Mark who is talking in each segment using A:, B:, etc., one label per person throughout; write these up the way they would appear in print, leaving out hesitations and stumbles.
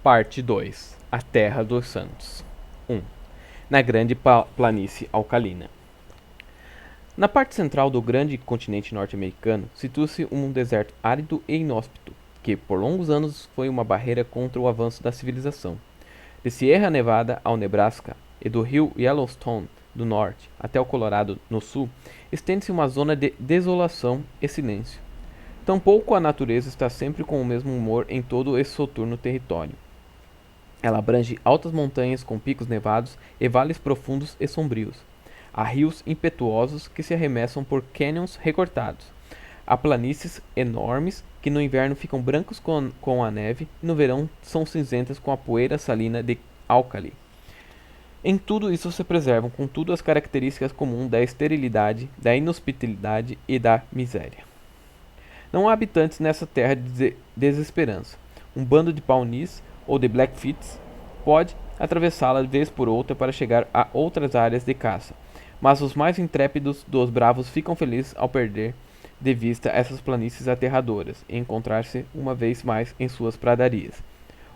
A: Parte 2. A Terra dos Santos. 1. Na Grande Planície Alcalina. Na parte central do grande continente norte-americano situa-se um deserto árido e inóspito, que por longos anos foi uma barreira contra o avanço da civilização. De Sierra Nevada ao Nebraska e do rio Yellowstone do norte até o Colorado no sul, estende-se uma zona de desolação e silêncio. Tampouco a natureza está sempre com o mesmo humor em todo esse soturno território. Ela abrange altas montanhas com picos nevados e vales profundos e sombrios. Há rios impetuosos que se arremessam por cânions recortados. Há planícies enormes que no inverno ficam brancos com a neve e no verão são cinzentas com a poeira salina de álcali. Em tudo isso se preservam, contudo, as características comuns da esterilidade, da inhospitalidade e da miséria. Não há habitantes nessa terra de desesperança. Um bando de Pawnees ou de Blackfeets pode atravessá-la vez por outra para chegar a outras áreas de caça, mas os mais intrépidos dos bravos ficam felizes ao perder de vista essas planícies aterradoras e encontrar-se uma vez mais em suas pradarias.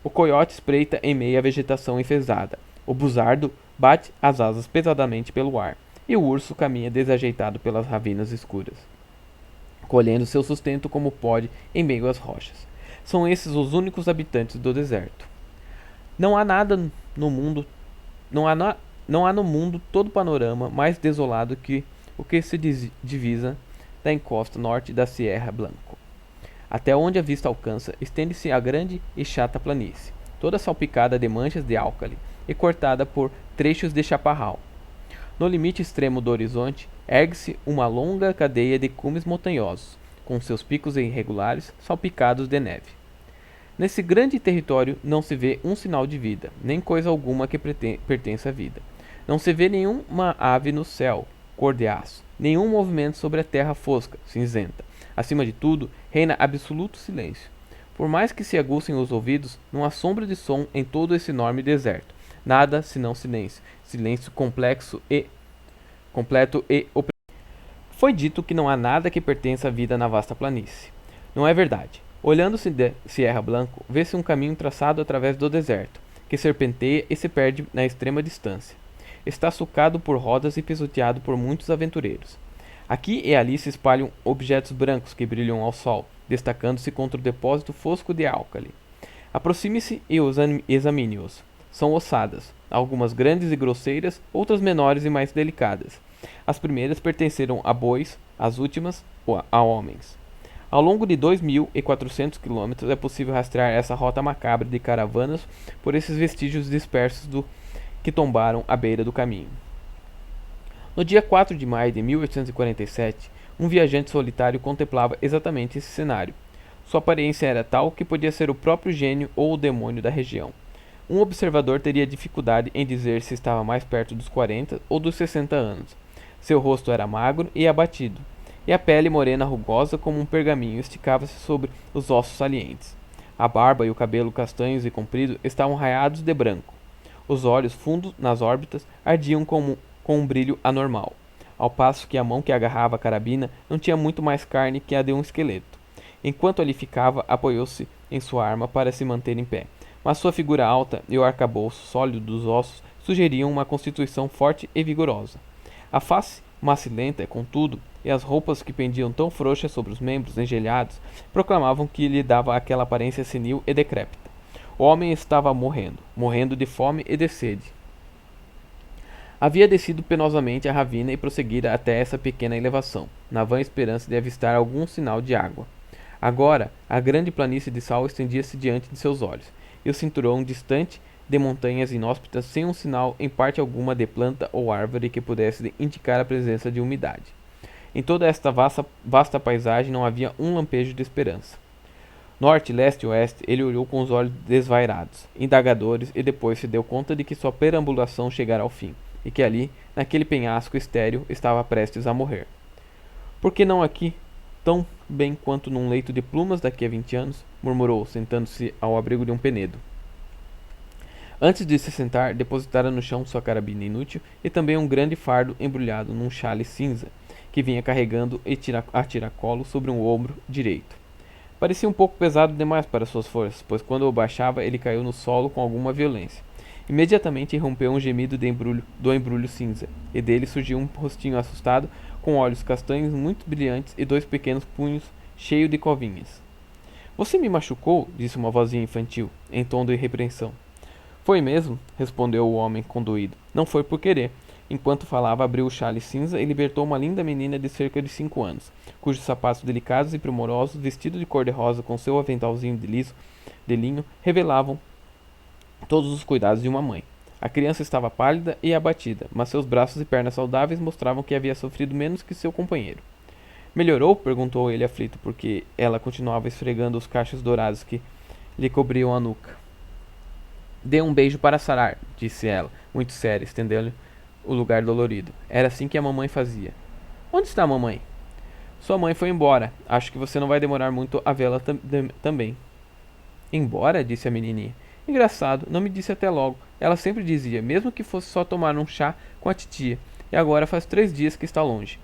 A: O coiote espreita em meio à vegetação enfezada, o buzardo bate as asas pesadamente pelo ar, e o urso caminha desajeitado pelas ravinas escuras, colhendo seu sustento como pode em meio às rochas. São esses os únicos habitantes do deserto. Não há nada no mundo, não há no mundo todo panorama mais desolado que o que se divisa da encosta norte da Sierra Blanco. Até onde a vista alcança, estende-se a grande e chata planície, toda salpicada de manchas de álcali e cortada por trechos de chaparral. No limite extremo do horizonte, ergue-se uma longa cadeia de cumes montanhosos, com seus picos irregulares salpicados de neve. Nesse grande território não se vê um sinal de vida, nem coisa alguma que pertença à vida. Não se vê nenhuma ave no céu, cor de aço, nenhum movimento sobre a terra fosca, cinzenta. Acima de tudo, reina absoluto silêncio. Por mais que se aguçem os ouvidos, não há sombra de som em todo esse enorme deserto. Nada senão silêncio. Silêncio completo e opressivo. Foi dito que não há nada que pertença à vida na vasta planície. Não é verdade. Olhando-se de Sierra Blanco, vê-se um caminho traçado através do deserto, que serpenteia e se perde na extrema distância. Está sulcado por rodas e pisoteado por muitos aventureiros. Aqui e ali se espalham objetos brancos que brilham ao sol, destacando-se contra o depósito fosco de álcali. Aproxime-se e examine-os. São ossadas, algumas grandes e grosseiras, outras menores e mais delicadas. As primeiras pertenceram a bois, as últimas a homens. Ao longo de 2.400 quilômetros é possível rastrear essa rota macabra de caravanas por esses vestígios dispersos que tombaram à beira do caminho. No dia 4 de maio de 1847, um viajante solitário contemplava exatamente esse cenário. Sua aparência era tal que podia ser o próprio gênio ou o demônio da região. Um observador teria dificuldade em dizer se estava mais perto dos 40 ou dos 60 anos. Seu rosto era magro e abatido, e a pele morena rugosa como um pergaminho esticava-se sobre os ossos salientes. A barba e o cabelo castanhos e comprido estavam raiados de branco. Os olhos, fundos nas órbitas, ardiam com um brilho anormal, ao passo que a mão que agarrava a carabina não tinha muito mais carne que a de um esqueleto. Enquanto ali ficava, apoiou-se em sua arma para se manter em pé, mas sua figura alta e o arcabouço sólido dos ossos sugeriam uma constituição forte e vigorosa. A face macilenta, contudo, e as roupas que pendiam tão frouxas sobre os membros engelhados proclamavam que lhe dava aquela aparência senil e decrépita. O homem estava morrendo de fome e de sede. Havia descido penosamente a ravina e prosseguira até essa pequena elevação, na vã esperança de avistar algum sinal de água. Agora, a grande planície de sal estendia-se diante de seus olhos, e o cinturão distante de montanhas inóspitas sem um sinal em parte alguma de planta ou árvore que pudesse indicar a presença de umidade. Em toda esta vasta paisagem não havia um lampejo de esperança. Norte, leste e oeste, ele olhou com os olhos desvairados, indagadores, e depois se deu conta de que sua perambulação chegara ao fim, e que ali, naquele penhasco estéril, estava prestes a morrer. Por que não aqui, tão bem quanto num leito de plumas daqui a 20 anos? Murmurou, sentando-se ao abrigo de um penedo. Antes de se sentar, depositara no chão sua carabina inútil e também um grande fardo embrulhado num chale cinza, que vinha carregando a tiracolo sobre um ombro direito. Parecia um pouco pesado demais para suas forças, pois quando o baixava ele caiu no solo com alguma violência. Imediatamente irrompeu um gemido do embrulho cinza, e dele surgiu um rostinho assustado, com olhos castanhos muito brilhantes e dois pequenos punhos cheios de covinhas. Você me machucou? Disse uma vozinha infantil, em tom de repreensão. Foi mesmo? Respondeu o homem condoído. Não foi por querer. Enquanto falava, abriu o chale cinza e libertou uma linda menina de cerca de 5 anos, cujos sapatos delicados e primorosos, vestido de cor-de-rosa com seu aventalzinho de linho, revelavam todos os cuidados de uma mãe. A criança estava pálida e abatida, mas seus braços e pernas saudáveis mostravam que havia sofrido menos que seu companheiro. Melhorou? Perguntou ele aflito, porque ela continuava esfregando os cachos dourados que lhe cobriam a nuca. Dê um beijo para sarar, disse ela, muito séria, estendendo-lhe o lugar dolorido. Era assim que a mamãe fazia. Onde está a mamãe? Sua mãe foi embora. Acho que você não vai demorar muito a vê-la também. Embora? Disse a menininha. Engraçado, não me disse até logo. Ela sempre dizia, mesmo que fosse só tomar um chá com a titia. E agora faz 3 dias que está longe.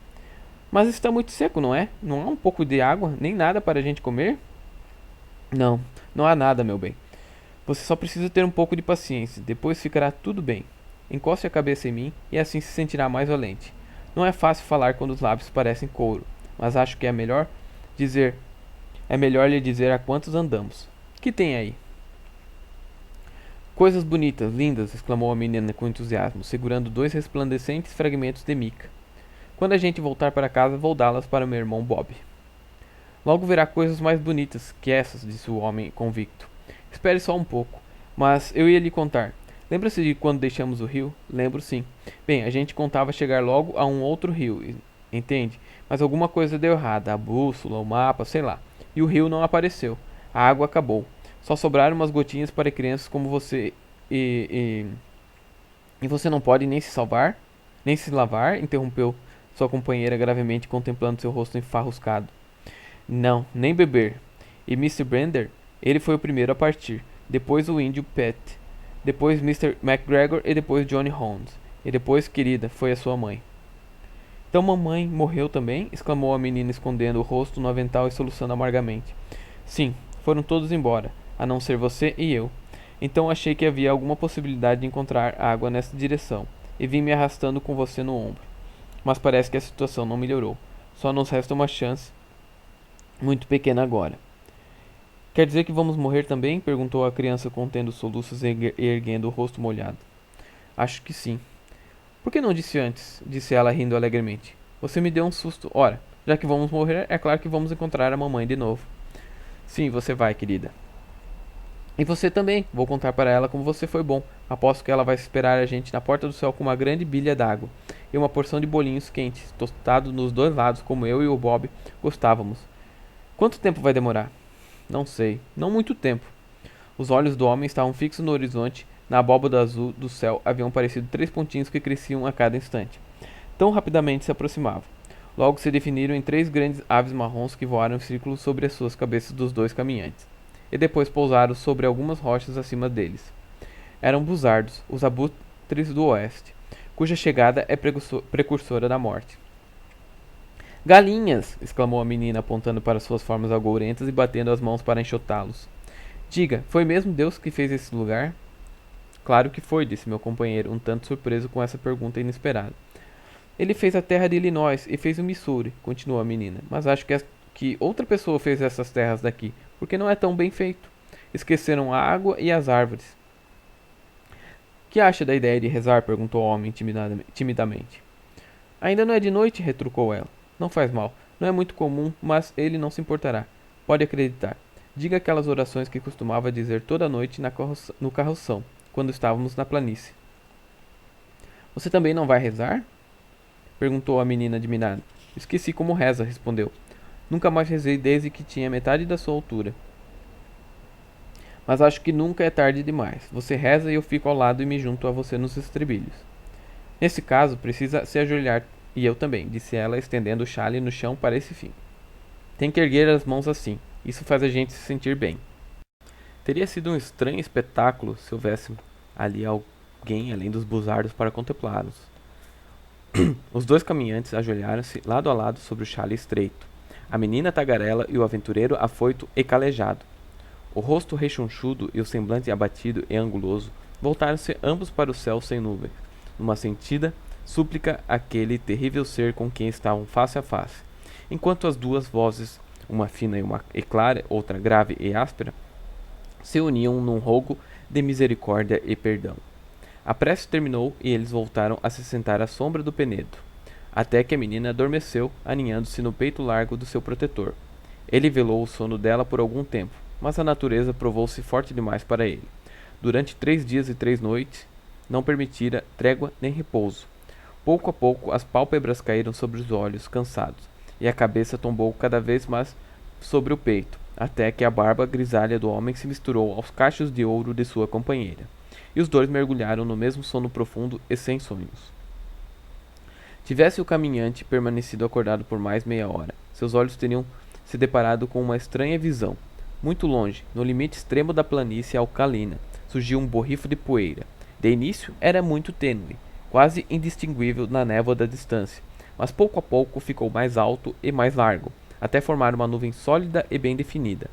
A: Mas está muito seco, não é? Não há um pouco de água, nem nada para a gente comer? Não, não há nada, meu bem. Você só precisa ter um pouco de paciência, depois ficará tudo bem. Encoste a cabeça em mim e assim se sentirá mais valente. Não é fácil falar quando os lábios parecem couro, mas acho que dizer, é melhor lhe dizer a quantos andamos. Que tem aí? Coisas bonitas, lindas, exclamou a menina com entusiasmo, segurando 2 resplandecentes fragmentos de mica. Quando a gente voltar para casa, vou dá-las para meu irmão Bob. Logo verá coisas mais bonitas que essas, disse o homem convicto. Espere só um pouco. Mas eu ia lhe contar. Lembra-se de quando deixamos o rio? Lembro sim. Bem, a gente contava chegar logo a um outro rio, entende? Mas alguma coisa deu errada, a bússola, o mapa, sei lá. E o rio não apareceu. A água acabou. Só sobraram umas gotinhas para crianças como você e você não pode nem se salvar? Nem se lavar? Interrompeu sua companheira gravemente contemplando seu rosto enfarruscado. Não, nem beber. E Mr. Brander? Ele foi o primeiro a partir. Depois o índio Pet. Depois Mr. McGregor e depois Johnny Holmes. E depois, querida, foi a sua mãe. Então mamãe morreu também? Exclamou a menina escondendo o rosto no avental e soluçando amargamente. Sim, foram todos embora, a não ser você e eu. Então achei que havia alguma possibilidade de encontrar água nessa direção, e vim me arrastando com você no ombro. Mas parece que a situação não melhorou. Só nos resta uma chance muito pequena agora. Quer dizer que vamos morrer também? Perguntou a criança contendo soluços e erguendo o rosto molhado. Acho que sim. Por que não disse antes? Disse ela rindo alegremente. Você me deu um susto. Ora, já que vamos morrer, é claro que vamos encontrar a mamãe de novo. Sim, você vai, querida. E você também. Vou contar para ela como você foi bom. Aposto que ela vai esperar a gente na porta do céu com uma grande bilha d'água e uma porção de bolinhos quentes, tostados nos 2 lados, como eu e o Bob gostávamos. Quanto tempo vai demorar? Não sei. Não muito tempo. Os olhos do homem estavam fixos no horizonte. Na abóbada azul do céu haviam aparecido 3 pontinhos que cresciam a cada instante. Tão rapidamente se aproximavam. Logo se definiram em 3 grandes aves marrons que voaram em círculo sobre as suas cabeças dos 2 caminhantes, e depois pousaram sobre algumas rochas acima deles. Eram busardos, os abutres do oeste, cuja chegada é precursora da morte. Galinhas! Exclamou a menina, apontando para suas formas agourentas e batendo as mãos para enxotá-los. Diga, foi mesmo Deus que fez esse lugar? Claro que foi, disse meu companheiro, um tanto surpreso com essa pergunta inesperada. Ele fez a terra de Illinois e fez o Missouri, continuou a menina, mas acho que outra pessoa fez essas terras daqui, porque não é tão bem feito. Esqueceram a água e as árvores. Que acha da ideia de rezar? Perguntou o homem timidamente. Ainda não é de noite, retrucou ela. Não faz mal. Não é muito comum, mas ele não se importará. Pode acreditar. Diga aquelas orações que costumava dizer toda noite no carroção, quando estávamos na planície. Você também não vai rezar? Perguntou a menina admirada. Esqueci como reza, respondeu. Nunca mais rezei desde que tinha metade da sua altura. Mas acho que nunca é tarde demais. Você reza e eu fico ao lado e me junto a você nos estribilhos. Nesse caso, precisa se ajoelhar, e eu também, disse ela, estendendo o chale no chão para esse fim. Tem que erguer as mãos assim. Isso faz a gente se sentir bem. Teria sido um estranho espetáculo se houvesse ali alguém além dos busardos para contemplá-los. Os 2 caminhantes ajoelharam-se lado a lado sobre o chale estreito. a menina tagarela e o aventureiro afoito e calejado. O rosto rechonchudo e o semblante abatido e anguloso voltaram-se ambos para o céu sem nuvens, numa sentida súplica àquele terrível ser com quem estavam face a face, enquanto as duas vozes, uma fina e clara, outra grave e áspera, se uniam num rogo de misericórdia e perdão. A prece terminou e eles voltaram a se sentar à sombra do penedo, até que a menina adormeceu, aninhando-se no peito largo do seu protetor. Ele velou o sono dela por algum tempo, mas a natureza provou-se forte demais para ele. Durante 3 dias e 3 noites, não permitira trégua nem repouso. Pouco a pouco, as pálpebras caíram sobre os olhos cansados, e a cabeça tombou cada vez mais sobre o peito, até que a barba grisalha do homem se misturou aos cachos de ouro de sua companheira, e os dois mergulharam no mesmo sono profundo e sem sonhos. Tivesse o caminhante permanecido acordado por mais meia hora, seus olhos teriam se deparado com uma estranha visão. Muito longe, no limite extremo da planície alcalina, surgiu um borrifo de poeira. De início era muito tênue, quase indistinguível na névoa da distância, mas pouco a pouco ficou mais alto e mais largo, até formar uma nuvem sólida e bem definida.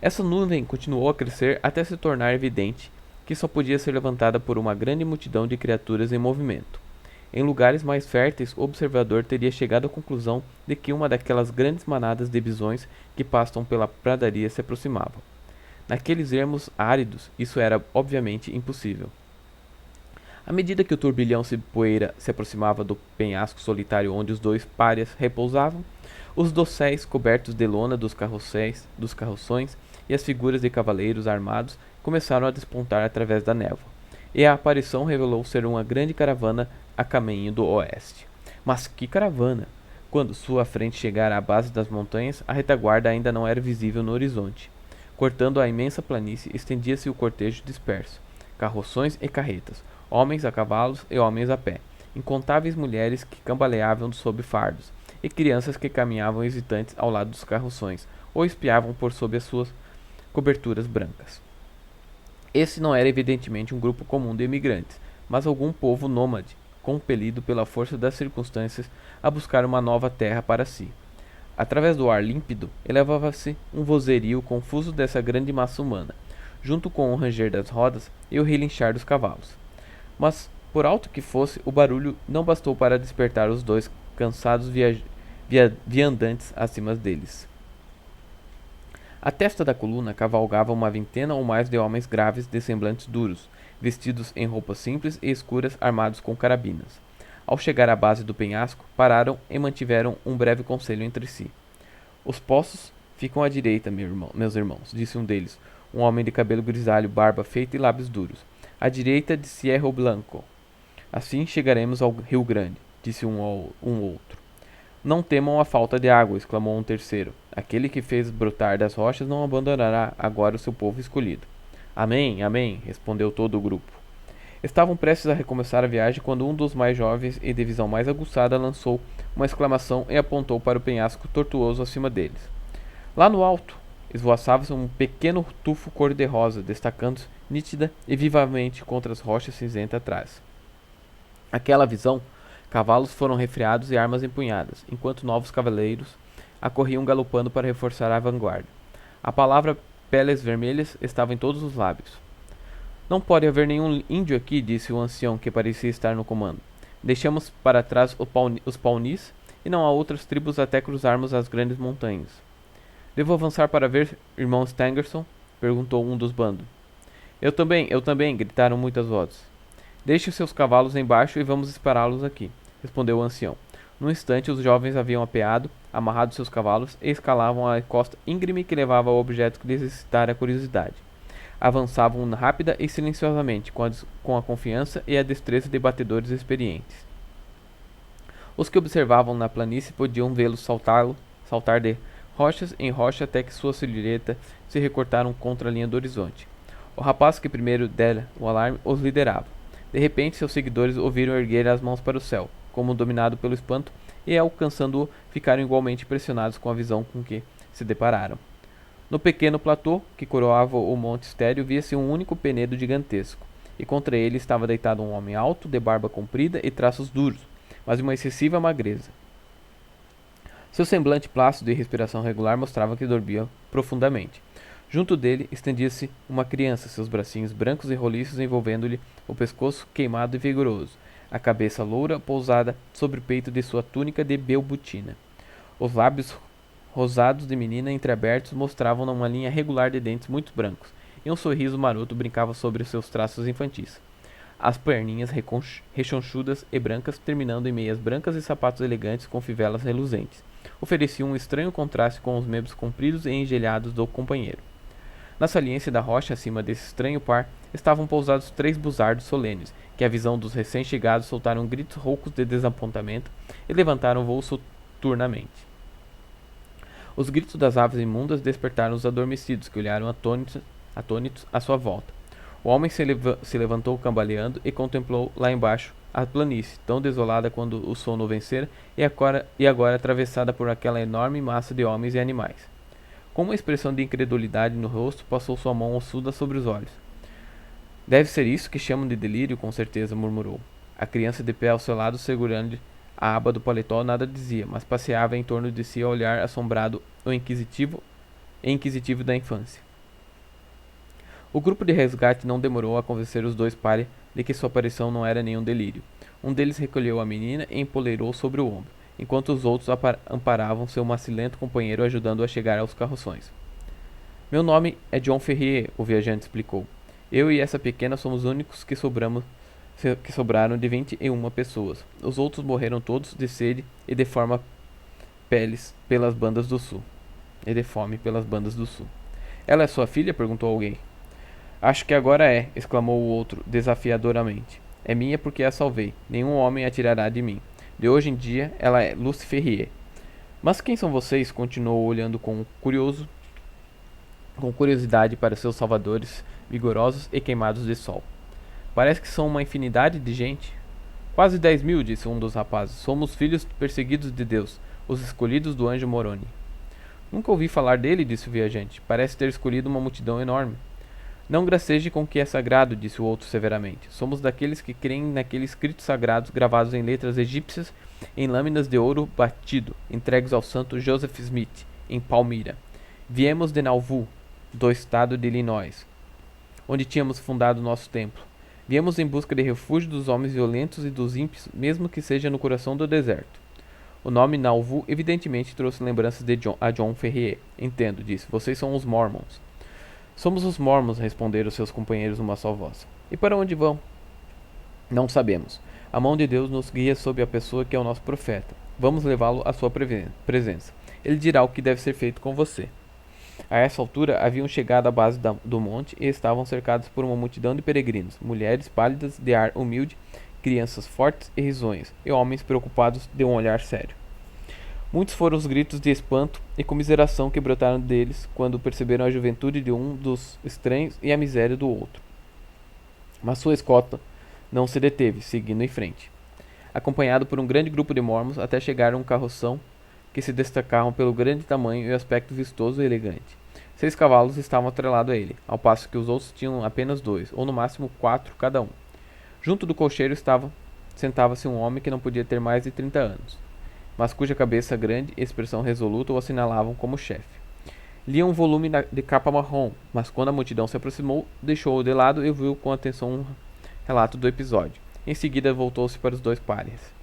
A: Essa nuvem continuou a crescer até se tornar evidente que só podia ser levantada por uma grande multidão de criaturas em movimento. Em lugares mais férteis, o observador teria chegado à conclusão de que uma daquelas grandes manadas de bisões que pastam pela pradaria se aproximava. Naqueles ermos áridos, isso era obviamente impossível. À medida que o turbilhão de poeira se aproximava do penhasco solitário onde os dois párias repousavam, os dosséis cobertos de lona dos carroções e as figuras de cavaleiros armados começaram a despontar através da névoa, e a aparição revelou ser uma grande caravana a caminho do oeste. Mas que caravana! Quando sua frente chegara à base das montanhas, a retaguarda ainda não era visível no horizonte. Cortando a imensa planície, estendia-se o cortejo disperso, carroções e carretas, homens a cavalos e homens a pé, incontáveis mulheres que cambaleavam sob fardos, e crianças que caminhavam hesitantes ao lado dos carroções, ou espiavam por sob as suas coberturas brancas. Esse não era evidentemente um grupo comum de imigrantes, mas algum povo nômade, compelido pela força das circunstâncias a buscar uma nova terra para si. Através do ar límpido, elevava-se um vozerio confuso dessa grande massa humana, junto com o ranger das rodas e o relinchar dos cavalos. Mas, por alto que fosse, o barulho não bastou para despertar os dois cansados viandantes acima deles. À testa da coluna cavalgava uma vintena ou mais de homens graves de semblantes duros, vestidos em roupas simples e escuras, armados com carabinas. Ao chegar à base do penhasco, pararam e mantiveram um breve conselho entre si. Os poços ficam à direita, meus irmãos, disse um deles, um homem de cabelo grisalho, barba feita e lábios duros. À direita de Cerro Blanco. Assim chegaremos ao Rio Grande, disse um outro. Não temam a falta de água, exclamou um terceiro. Aquele que fez brotar das rochas não abandonará agora o seu povo escolhido. Amém, amém, respondeu todo o grupo. Estavam prestes a recomeçar a viagem quando um dos mais jovens e de visão mais aguçada lançou uma exclamação e apontou para o penhasco tortuoso acima deles. Lá no alto, esvoaçava-se um pequeno tufo cor-de-rosa, destacando-se nítida e vivamente contra as rochas cinzentas atrás. Aquela visão, cavalos foram refreados e armas empunhadas, enquanto novos cavaleiros acorriam galopando para reforçar a vanguarda. A palavra peles vermelhas estava em todos os lábios. Não pode haver nenhum índio aqui, disse o ancião que parecia estar no comando. Deixamos para trás os paunis e não há outras tribos até cruzarmos as grandes montanhas. Devo avançar para ver, irmão Stangerson? Perguntou um dos bandos. Eu também, gritaram muitas vozes. Deixe os seus cavalos embaixo e vamos esperá-los aqui, respondeu o ancião. Num instante, os jovens haviam apeado, amarrado seus cavalos e escalavam a costa íngreme que levava ao objeto que lhes excitara a curiosidade. Avançavam rápida e silenciosamente, com a confiança e a destreza de batedores experientes. Os que observavam na planície podiam vê-los saltar de rochas em rocha até que sua silhueta se recortaram contra a linha do horizonte. O rapaz que primeiro dera o alarme os liderava. De repente, seus seguidores o viram erguer as mãos para o céu, como dominado pelo espanto, e alcançando-o, ficaram igualmente impressionados com a visão com que se depararam. No pequeno platô que coroava o monte estéril via-se um único penedo gigantesco, e contra ele estava deitado um homem alto, de barba comprida e traços duros, mas de uma excessiva magreza. Seu semblante plácido e respiração regular mostravam que dormia profundamente. Junto dele estendia-se uma criança, seus bracinhos brancos e roliços envolvendo-lhe o pescoço queimado e vigoroso, a cabeça loura pousada sobre o peito de sua túnica de belbutina. Os lábios rosados de menina entreabertos mostravam uma linha regular de dentes muito brancos, e um sorriso maroto brincava sobre seus traços infantis. As perninhas rechonchudas e brancas, terminando em meias brancas e sapatos elegantes com fivelas reluzentes, ofereciam um estranho contraste com os membros compridos e engelhados do companheiro. Na saliência da rocha acima desse estranho par estavam pousados 3 buzardos solenes, que à visão dos recém-chegados soltaram gritos roucos de desapontamento e levantaram voo turnamente. Os gritos das aves imundas despertaram os adormecidos, que olharam atônitos à sua volta. O homem se levantou cambaleando e contemplou lá embaixo a planície, tão desolada quando o sono o vencera, e agora atravessada por aquela enorme massa de homens e animais. Com uma expressão de incredulidade no rosto, passou sua mão ossuda sobre os olhos. Deve ser isso que chamam de delírio, com certeza, murmurou. A criança de pé ao seu lado, segurando a aba do paletó, nada dizia, mas passeava em torno de si a olhar assombrado e inquisitivo da infância. O grupo de resgate não demorou a convencer os 2 pares de que sua aparição não era nenhum delírio. Um deles recolheu a menina e empoleirou sobre o ombro, enquanto os outros amparavam seu macilento companheiro, ajudando-o a chegar aos carroções. Meu nome é John Ferrier, o viajante explicou. Eu e essa pequena somos os únicos que sobraram de 21 pessoas. Os outros morreram todos de sede e de fome pelas bandas do sul. Ela é sua filha? Perguntou alguém. Acho que agora é, exclamou o outro, desafiadoramente. É minha porque a salvei. Nenhum homem a tirará de mim. De hoje em dia, ela é Lucy Ferrier. Mas quem são vocês? Continuou olhando com curiosidade para seus salvadores, vigorosos e queimados de sol. Parece que são uma infinidade de gente. Quase 10.000, disse um dos rapazes. Somos filhos perseguidos de Deus, os escolhidos do anjo Moroni. Nunca ouvi falar dele, disse o viajante. Parece ter escolhido uma multidão enorme. Não graceje com o que é sagrado, disse o outro severamente. Somos daqueles que creem naqueles escritos sagrados gravados em letras egípcias em lâminas de ouro batido, entregues ao santo Joseph Smith, em Palmyra. Viemos de Nauvoo, do estado de Illinois, onde tínhamos fundado nosso templo. Viemos em busca de refúgio dos homens violentos e dos ímpios, mesmo que seja no coração do deserto. O nome Nauvoo evidentemente trouxe lembranças de John Ferrier. Entendo, disse. Vocês são os Mormons. Somos os Mormons, responderam seus companheiros numa só voz. E para onde vão? Não sabemos. A mão de Deus nos guia sob a pessoa que é o nosso profeta. Vamos levá-lo à sua presença. Ele dirá o que deve ser feito com você. A essa altura haviam chegado à base do monte e estavam cercados por uma multidão de peregrinos, mulheres pálidas de ar humilde, crianças fortes e risonhas, e homens preocupados de um olhar sério. Muitos foram os gritos de espanto e comiseração que brotaram deles quando perceberam a juventude de um dos estranhos e a miséria do outro. Mas sua escolta não se deteve, seguindo em frente, acompanhado por um grande grupo de mormons, até chegar a um carroção que se destacavam pelo grande tamanho e aspecto vistoso e elegante. 6 cavalos estavam atrelados a ele, ao passo que os outros tinham apenas 2, ou no máximo 4 cada um. Junto do cocheiro sentava-se um homem que não podia ter mais de 30 anos, mas cuja cabeça grande e expressão resoluta o assinalavam como chefe. Lia um volume de capa marrom, mas quando a multidão se aproximou, deixou-o de lado e ouviu com atenção um relato do episódio. Em seguida voltou-se para os 2 párias.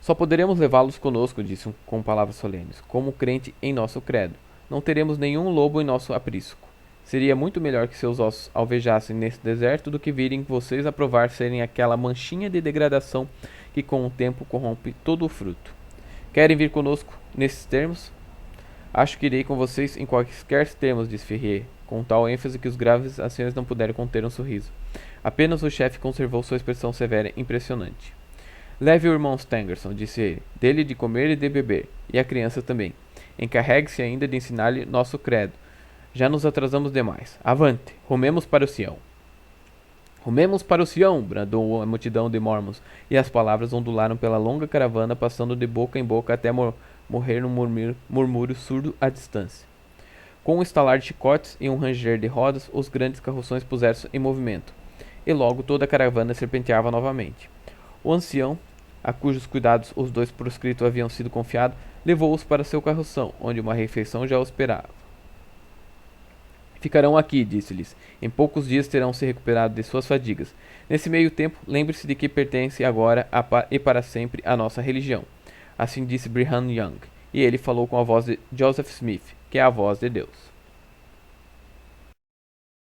A: Só poderemos levá-los conosco, disse com palavras solenes, como crente em nosso credo. Não teremos nenhum lobo em nosso aprisco. Seria muito melhor que seus ossos alvejassem nesse deserto do que virem vocês a provar serem aquela manchinha de degradação que com o tempo corrompe todo o fruto. Querem vir conosco nesses termos? Acho que irei com vocês em quaisquer termos, disse Ferrier, com tal ênfase que os graves anciãos não puderam conter um sorriso. Apenas o chefe conservou sua expressão severa e impressionante. Leve o irmão Stangerson, disse ele, dele de comer e de beber, e a criança também. Encarregue-se ainda de ensinar-lhe nosso credo. Já nos atrasamos demais. Avante, rumemos para o Sião. Rumemos para o Sião, bradou a multidão de mormons, e as palavras ondularam pela longa caravana, passando de boca em boca até morrer num murmúrio surdo à distância. Com um estalar de chicotes e um ranger de rodas, os grandes carroções puseram-se em movimento, e logo toda a caravana serpenteava novamente. O ancião a cujos cuidados os dois proscritos haviam sido confiados, levou-os para seu carroção, onde uma refeição já os esperava. Ficarão aqui, disse-lhes. Em poucos dias terão se recuperado de suas fadigas. Nesse meio tempo, lembre-se de que pertence agora e para sempre à nossa religião. Assim disse Brigham Young, e ele falou com a voz de Joseph Smith, que é a voz de Deus.